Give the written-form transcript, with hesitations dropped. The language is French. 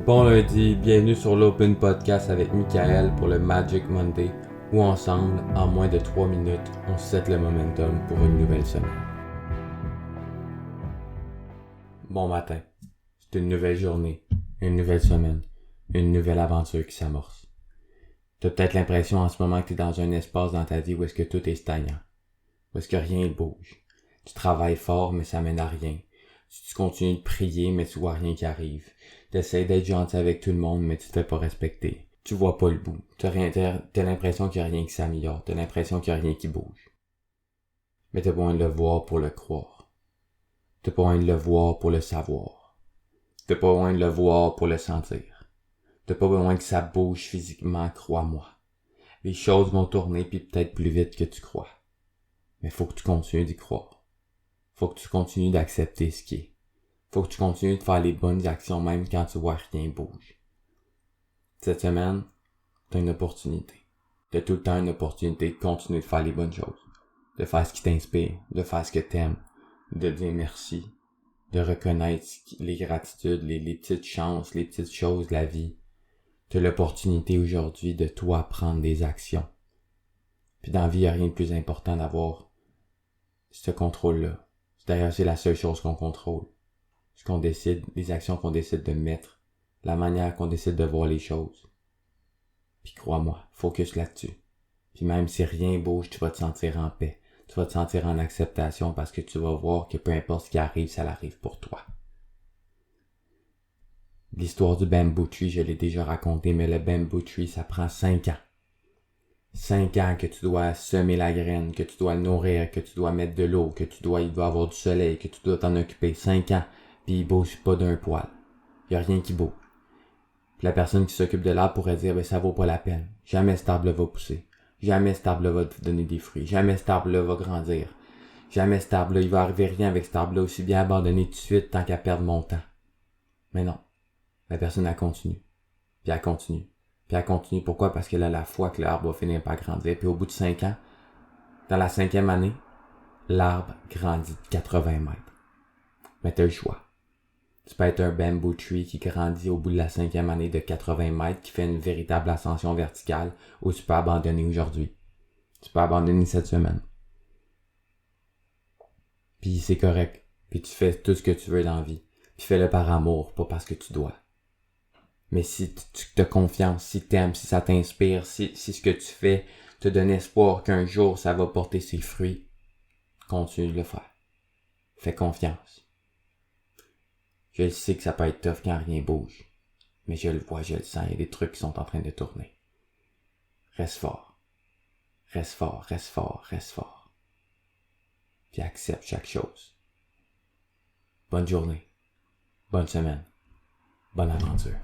Bon lundi, bienvenue sur l'Open Podcast avec Michael pour le Magic Monday, où ensemble, en moins de 3 minutes, on set le momentum pour une nouvelle semaine. Bon matin, c'est une nouvelle journée, une nouvelle semaine, une nouvelle aventure qui s'amorce. T'as peut-être l'impression en ce moment que t'es dans un espace dans ta vie où est-ce que tout est stagnant, où est-ce que rien ne bouge. Tu travailles fort mais ça mène à rien. Tu continues de prier mais tu vois rien qui arrive. T'essaies d'être gentil avec tout le monde mais tu te fais pas respecter. Tu vois pas le bout. T'as l'impression qu'il y a rien qui s'améliore. T'as l'impression qu'il y a rien qui bouge. Mais t'as pas besoin de le voir pour le croire. T'as pas besoin de le voir pour le savoir. T'as pas besoin de le voir pour le sentir. T'as pas besoin que ça bouge physiquement, crois-moi. Les choses vont tourner puis peut-être plus vite que tu crois. Mais faut que tu continues d'y croire. Faut que tu continues d'accepter ce qui est. Faut que tu continues de faire les bonnes actions même quand tu vois rien bouge. Cette semaine, t'as une opportunité. T'as tout le temps une opportunité de continuer de faire les bonnes choses. De faire ce qui t'inspire, de faire ce que t'aimes, de dire merci, de reconnaître les gratitudes, les petites chances, les petites choses de la vie. T'as l'opportunité aujourd'hui de toi prendre des actions. Puis dans la vie, il n'y a rien de plus important d'avoir ce contrôle-là. D'ailleurs, c'est la seule chose qu'on contrôle. Ce qu'on décide, les actions qu'on décide de mettre, la manière qu'on décide de voir les choses. Puis crois-moi, focus là-dessus. Puis même si rien bouge, tu vas te sentir en paix. Tu vas te sentir en acceptation parce que tu vas voir que peu importe ce qui arrive, ça arrive pour toi. L'histoire du bamboo tree, je l'ai déjà raconté, mais le bamboo tree, ça prend 5 ans. 5 ans que tu dois semer la graine, que tu dois le nourrir, que tu dois mettre de l'eau, il doit avoir du soleil, que tu dois t'en occuper. 5 ans. Puis il bouge pas d'un poil. Il y a rien qui bouge. Puis la personne qui s'occupe de l'arbre pourrait dire, ça vaut pas la peine. Jamais cet arbre-là va pousser. Jamais cet arbre-là va te donner des fruits. Jamais cet arbre-là va grandir. Jamais cet arbre-là, il va arriver rien avec cet arbre-là, aussi bien abandonner tout de suite tant qu'à perdre mon temps. Mais non. La personne, elle continue. Puis elle continue. Puis elle continue. Pourquoi? Parce qu'elle a la foi que l'arbre va finir par grandir. Puis au bout de 5 ans, dans la 5e année, l'arbre grandit de 80 mètres. Mais t'as le choix. Tu peux être un bamboo tree qui grandit au bout de la 5e année de 80 mètres, qui fait une véritable ascension verticale, ou tu peux abandonner aujourd'hui. Tu peux abandonner cette semaine. Puis c'est correct. Puis tu fais tout ce que tu veux dans la vie. Puis fais-le par amour, pas parce que tu dois. Mais si tu te confiance, si t'aimes, si ça t'inspire, si ce que tu fais te donne espoir qu'un jour ça va porter ses fruits, continue de le faire. Fais confiance. Je sais que ça peut être tough quand rien bouge. Mais je le vois, je le sens, il y a des trucs qui sont en train de tourner. Reste fort. Reste fort, reste fort, reste fort. Puis accepte chaque chose. Bonne journée. Bonne semaine. Bonne aventure.